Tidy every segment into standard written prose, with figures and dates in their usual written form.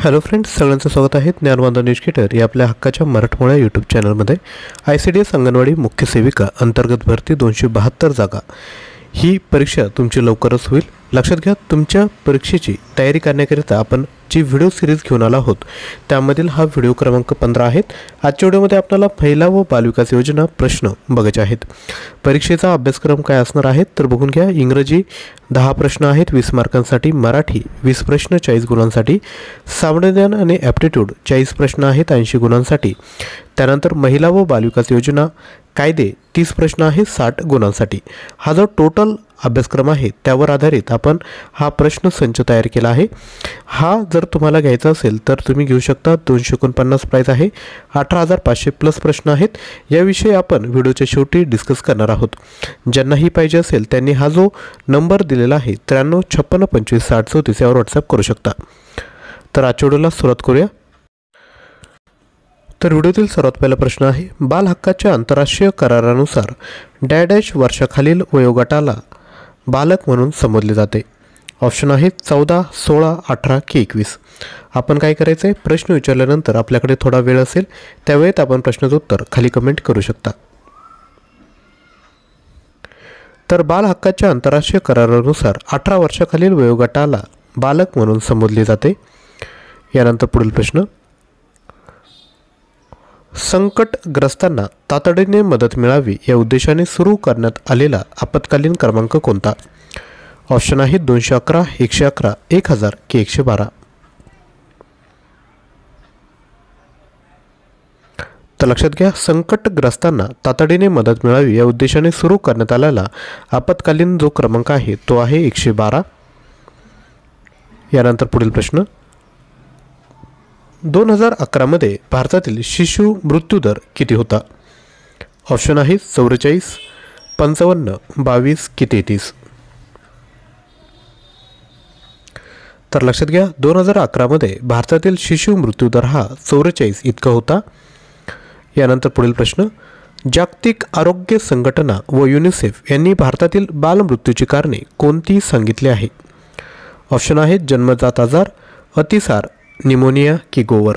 Hello friends, सगळ्यांचं स्वागत आहे ज्ञानवंत न्यूज या आपल्या हक्काच्या मराठमोळ्या यूट्यूब चॅनलमध्ये. ICDS अंगणवाडी मुख्य सेविका अंतर्गत भरती 272 जागा ही परीक्षा तुमची लवकरच होईल. लक्षात घ्या, तुमच्या परीक्षेची तयारी करण्याकरिता आपण जी व्हिडिओ सिरीज घेऊन आलो आहोत त्यामधील हा व्हिडिओ क्रमांक 15 आहेत. आजच्या व्हिडिओमध्ये आपल्याला महिला व बालविकास योजना प्रश्न बघायचे आहेत. परीक्षेचा अभ्यासक्रम काय असणार आहे तर बघून घ्या. इंग्रजी 10 प्रश्न आहेत 20 मार्कांसाठी, मराठी 20 प्रश्न 40 गुणांसाठी, सामान्य ज्ञान आणि ॲप्टिट्यूड 40 प्रश्न आहेत 80 गुणांसाठी. त्यानंतर महिला व बालविकास योजना कायदे 30 प्रश्न आहेत 60 गुणांसाठी. हा जो टोटल अभ्यासक्रम आहे त्यावर आधारित आपण हा प्रश्न संच तयार केला आहे. हा जर तुम्हाला घ्यायचा असेल तर तुम्ही घेऊ शकता. 249 प्राईज आहे. 18,500 प्लस प्रश्न आहेत. याविषयी आपण व्हिडिओच्या शेवटी डिस्कस करणार आहोत. ज्यांनाही पाहिजे असेल त्यांनी हा जो नंबर दिलेला आहे 93 56 25 60 34 यावर व्हॉट्सअप करू शकता. तर आजच्या व्हिडिओला सुरुवात करूया. तर व्हिडिओतील सर्वात पहिला प्रश्न आहे, बाल हक्काच्या आंतरराष्ट्रीय करारानुसार डॅश वर्षाखालील वयोगटाला बालक म्हणून संबोधले जाते. ऑप्शन आहे 14, 16, 18 की 21. आपण काय करायचं आहे, प्रश्न विचारल्यानंतर आपल्याकडे थोडा वेळ असेल त्यावेळेत आपण प्रश्नाचं उत्तर खाली कमेंट करू शकता. तर बाल हक्काच्या आंतरराष्ट्रीय करारानुसार 18 वर्षाखालील वयोगटाला बालक म्हणून संबोधले जाते. यानंतर पुढील प्रश्न, संकटग्रस्तांना तातडीने मदत मिळावी या उद्देशाने सुरू करण्यात आलेला आपत्कालीन क्रमांक कोणता? ऑप्शन आहेत 211, 111, 1000 की 112. तर लक्षात घ्या, संकटग्रस्तांना तातडीने मदत मिळावी या उद्देशाने सुरू करण्यात आलेला आपत्कालीन जो क्रमांक आहे तो आहे 112. यानंतर पुढील प्रश्न, 2011 भारतातील शिशु मृत्यूदर किती होता? ऑप्शन आहे 44, 55, 22 की 33. तर लक्षात घ्या, 2011 भारतातील शिशु मृत्यूदर हा 44 इतका होता. यानंतर पुढील प्रश्न, जागतिक आरोग्य संघटना व युनिसेफ यांनी भारतातील बालमृत्यूची कारणे कोणती सांगितली आहे? ऑप्शन आहेत जन्मजात आजार, अतिसार, निमोनिया की गोवर.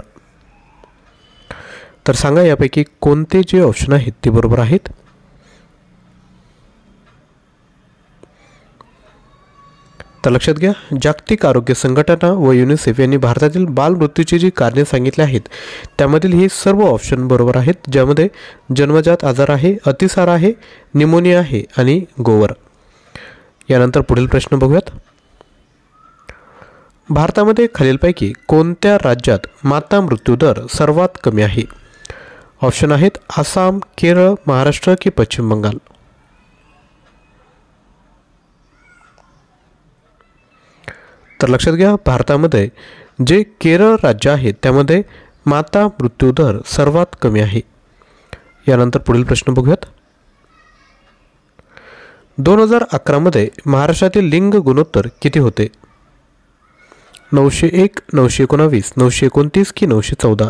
तर सांगा यापैकी कोणते जे ऑप्शन आहेत ते बरोबर आहेत. तर लक्षात घ्या, जागतिक आरोग्य संघटना व युनिसेफ यांनी भारतातील बालमृत्यूची जी कारणे सांगितली आहेत त्यामधील हे सर्व ऑप्शन बरोबर आहेत, ज्यामध्ये जन्मजात आजार आहे, अतिसार आहे, निमोनिया आहे आणि गोवर. यानंतर पुढील प्रश्न बघूयात. भारतामध्ये खालीलपैकी कोणत्या राज्यात माता मृत्यूदर सर्वात कमी आहे? ऑप्शन आहेत आसाम, केरळ, महाराष्ट्र की पश्चिम बंगाल. तर लक्षात घ्या, भारतामध्ये जे केरळ राज्य आहे त्यामध्ये माता मृत्यूदर सर्वात कमी आहे. यानंतर पुढील प्रश्न बघूयात. 2011 महाराष्ट्रातील लिंग गुणोत्तर किती होते? 901, 919, 929 की 914.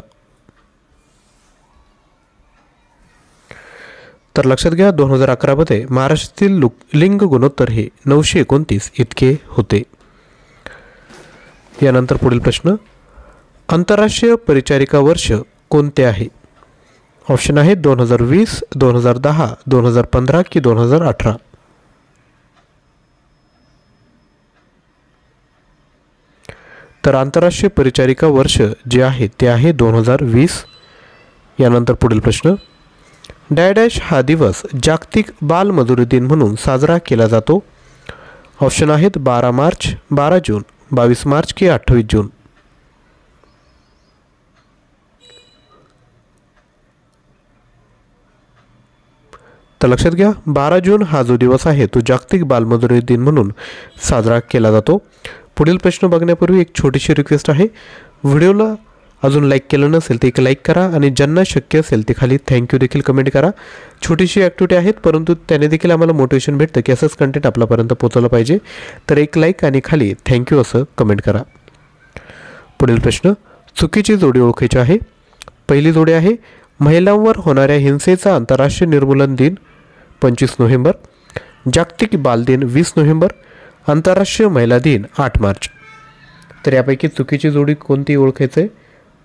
तर लक्षात घ्या, 2011 महाराष्ट्रातील लिंग गुणोत्तर हे 929 इतके होते. यानंतर पुढील प्रश्न, आंतरराष्ट्रीय परिचारिका वर्ष कोणते आहे? ऑप्शन आहे 2020, 2010, 2015 की 2018. तर आंतरराष्ट्रीय परिचारिका वर्ष जे आहे ते आहे 2020. यानंतर पुढील प्रश्न, डॅश हा दिवस जागतिक बालमजुरी दिन म्हणून साजरा केला जातो. ऑप्शन आहेत 12 मार्च, 12 जून, 22 मार्च की 28 जून. तर लक्षात घ्या, 12 जून हा जो दिवस आहे तो जागतिक बालमजुरी दिन म्हणून साजरा केला जातो. पुढील प्रश्न बघण्यापूर्वी एक छोटीशी रिक्वेस्ट आहे, व्हिडिओला अजून लाईक केलं नसेल तर एक लाईक करा आणि ज्यांना शक्य असेल ते खाली थँक्यू देखील कमेंट करा. छोटीशी ॲक्टिव्हिटी आहेत परंतु त्याने देखील आम्हाला मोटिवेशन भेटतं की असंच कंटेंट आपल्यापर्यंत पोहोचवलं पाहिजे. तर एक लाईक आणि खाली थँक्यू असं कमेंट करा. पुढील प्रश्न, चुकीची जोडी ओळखायची आहे. पहिली जोडी आहे, महिलांवर होणाऱ्या हिंसेचा आंतरराष्ट्रीय निर्मूलन दिन 25 नोव्हेंबर, जागतिक बाल दिन 20 नोव्हेंबर, आंतरराष्ट्रीय महिला दिन 8 मार्च. तर यापैकी चुकीची जोडी कोणती ओळखायचं आहे?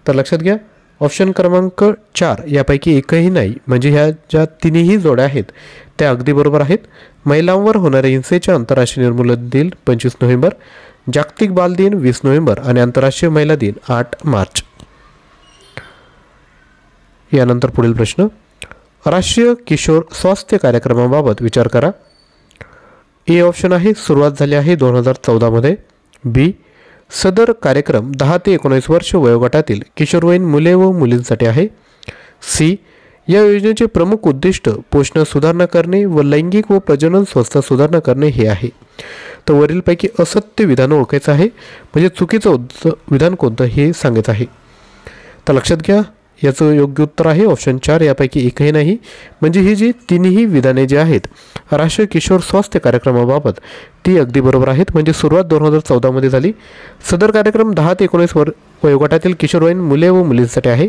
तर लक्षात घ्या, ऑप्शन क्रमांक 4 यापैकी एकही नाही, म्हणजे ह्या ज्या तिन्ही जोड्या आहेत त्या अगदी बरोबर आहेत. महिलांवर होणाऱ्या हिंसेच्या आंतरराष्ट्रीय निर्मूलन दिन 25 नोव्हेंबर, जागतिक बाल दिन 20 नोव्हेंबर आणि आंतरराष्ट्रीय महिला दिन 8 मार्च. यानंतर पुढील प्रश्न, राष्ट्रीय किशोर स्वास्थ्य कार्यक्रमाबाबत विचार करा. ए ऑप्शन आहे सुरुवात झाली आहे 2014 मध्ये. बी, सदर कार्यक्रम 10 ते 19 वर्ष वयोगटातील किशोरवयीन मुले व मुलींसाठी आहे. सी, या योजनेचे प्रमुख उद्दिष्ट पोषण सुधारणा करणे व लैंगिक व प्रजनन स्वास्थ्य सुधारणा करणे हे आहे. तर वरीलपैकी असत्य विधान ओळखायचं आहे, म्हणजे चुकीचं विधान कोणतं हे सांगायचं आहे. तर लक्षात घ्या, याचं योग्य उत्तर आहे ऑप्शन 4 यापैकी एकही नाही, म्हणजे ही जी तिन्ही विधाने जी आहेत राष्ट्रीय किशोर स्वास्थ्य कार्यक्रमाबाबत ती अगदी बरोबर आहेत. म्हणजे सुरुवात 2014 मध्ये झाली. सदर कार्यक्रम 10 ते 19 वयोगटातील किशोरवयीन मुले व मुलींसाठी आहे.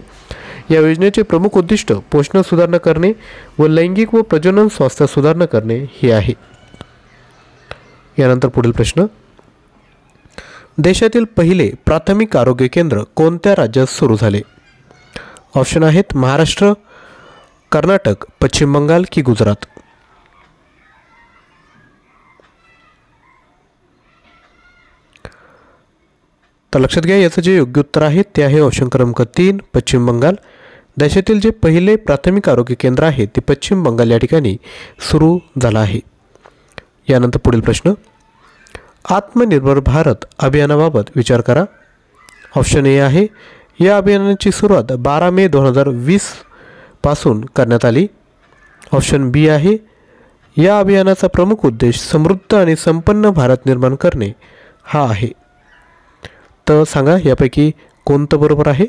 या योजनेचे प्रमुख उद्दिष्ट पोषण सुधारणा करणे व लैंगिक व प्रजनन स्वास्थ्य सुधारणा करणे हे आहे. यानंतर पुढील प्रश्न, देशातील पहिले प्राथमिक आरोग्य केंद्र कोणत्या राज्यात सुरू झाले? ऑप्शन आहेत महाराष्ट्र, कर्नाटक, पश्चिम बंगाल की गुजरात. तर लक्षात घ्या, याचं जे योग्य उत्तर आहे ते आहे ऑप्शन क्रमांक 3 पश्चिम बंगाल. देशातील जे पहिले प्राथमिक आरोग्य केंद्र आहे ते पश्चिम बंगाल या ठिकाणी सुरू झालं आहे. यानंतर पुढील प्रश्न, आत्मनिर्भर भारत अभियानाबाबत विचार करा. ऑप्शन ए आहे, या अभियानाची सुरुवात 12 मे 2020 पासून करण्यात आली. ऑप्शन बी आहे, या अभियानाचा प्रमुख उद्देश समृद्ध आणि संपन्न भारत निर्माण करणे हा आहे. तर सांगा यापैकी कोणतं बरोबर आहे?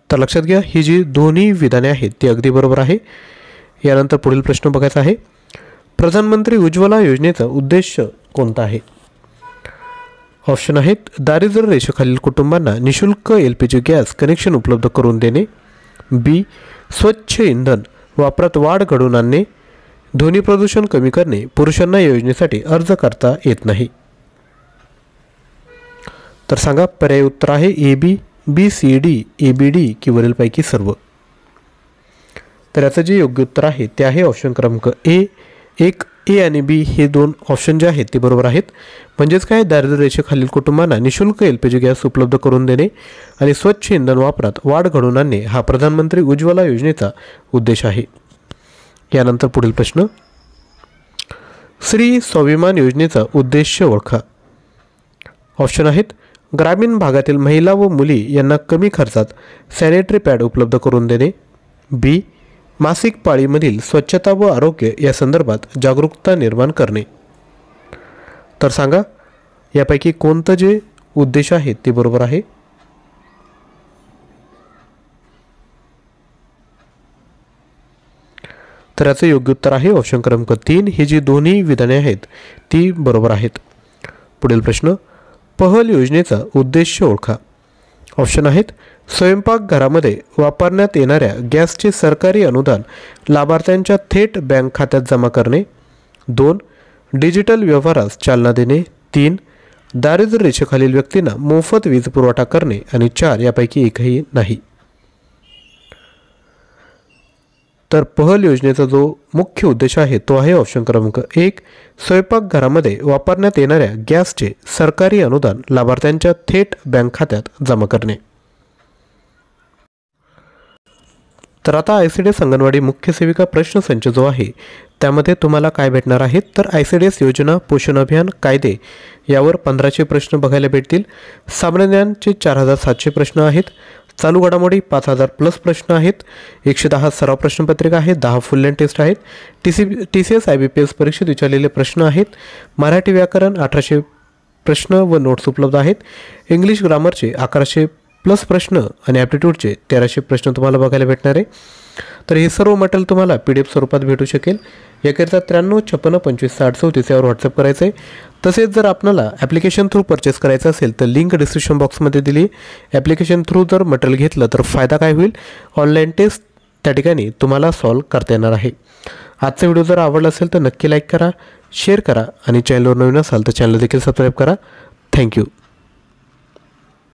तर लक्षात घ्या, ही जी दोन्ही विधाने आहेत ती अगदी बरोबर आहे. यानंतर पुढील प्रश्न बघायचा आहे, प्रधानमंत्री उज्ज्वला योजनेचा उद्देश कोणता आहे? ऑप्शन आहेत दारिद्र्य रेषेखालील कुटुंबांना निशुल्क LPG गॅस कनेक्शन उपलब्ध करून देणे. बी, स्वच्छ इंधन वापरात वाढ घडवून आणणे. ध्वनी प्रदूषण कमी करणे. पुरुषांना या योजनेसाठी अर्ज करता येत नाही. तर सांगा पर्याय उत्तर आहे AB, BCD, ABD की वरीलपैकी सर्व. तर याचं जे योग्य उत्तर आहे ते आहे ऑप्शन क्रमांक ए. एक ए आणि बी हे दोन ऑप्शन जे आहेत ते बरोबर आहेत. म्हणजेच काय, दारिद्र्य रेषेखालील कुटुंबांना निशुल्क LPG गॅस उपलब्ध करून देणे आणि स्वच्छ इंधन वापरात वाढ घडवून आणणे हा प्रधानमंत्री उज्ज्वला योजनेचा उद्देश आहे. यानंतर पुढील प्रश्न, श्री स्वाभिमान योजनेचा उद्देश ओळखा. ऑप्शन आहेत ग्रामीण भागातील महिला व मुली यांना कमी खर्चात सॅनिटरी पॅड उपलब्ध करून देणे. बी, मासिक पाळीमधील स्वच्छता व आरोग्य या संदर्भात जागरूकता निर्माण करणे. तर सांगा यापैकी कोणतं जे उद्देश आहे ते बरोबर आहे? तर याचं योग्य उत्तर आहे ऑप्शन क्रमांक 3. ही जी दोन्ही विधाने आहेत ती बरोबर आहेत. पुढील प्रश्न, पहल योजनेचा उद्देश ओळखा. ऑप्शन आहेत स्वयंपाकघरामध्ये वापरण्यात येणाऱ्या गॅसचे सरकारी अनुदान लाभार्थ्यांच्या थेट बँक खात्यात जमा करणे. 2, डिजिटल व्यवहारास चालना देणे. 3, दारिद्र्य रेषेखालील व्यक्तींना मोफत वीज पुरवठा करणे. आणि 4 यापैकी एकही नाही. तर पहल योजनेचा जो मुख्य उद्देश आहे तो आहे ऑप्शन क्रमांक 1, स्वयंपाकघरामध्ये वापरण्यात येणाऱ्या गॅसचे सरकारी अनुदान लाभार्थ्यांच्या थेट बँक खात्यात जमा करणे. तर आता ICDS अंगणवाडी मुख्य सेविका प्रश्न संच जो आहे त्यामध्ये तुम्हाला काय भेटणार आहेत, तर ICDS योजना, पोषण अभियान, कायदे यावर 1500 प्रश्न बघायला भेटतील. सामान्य ज्ञानचे 4700 प्रश्न आहेत. चालू घडामोडी 5000 प्लस प्रश्न आहेत. 110 सराव प्रश्नपत्रिका आहेत. 10 फुल लेंथ टेस्ट आहेत. TCS IBPS परीक्षेत विचारलेले प्रश्न आहेत. मराठी व्याकरण 1800 प्रश्न व नोट्स उपलब्ध आहेत. इंग्लिश ग्रामरचे 1100 प्लस प्रश्न आणि ॲप्टिट्यूडचे 1300 प्रश्न तुम्हाला बघायला भेटणार आहे. तर हे सर्व मटेरियल तुम्हाला PDF स्वरूपात भेटू शकेल. याकरिता 93 56 25 60 34 यावर व्हॉट्सअप करायचं आहे. तसेच जर आपल्याला ॲप्लिकेशन थ्रू परचेस करायचं असेल तर लिंक डिस्क्रिप्शन बॉक्समध्ये दिली. ॲप्लिकेशन थ्रू जर मटेरियल घेतलं तर फायदा काय होईल, ऑनलाईन टेस्ट त्या ठिकाणी तुम्हाला सॉल्व करता येणार आहे. आजचा व्हिडिओ जर आवडला असेल तर नक्की लाईक करा, शेअर करा आणि चॅनलवर नवीन असाल तर चॅनल देखील सबस्क्राईब करा. थँक्यू.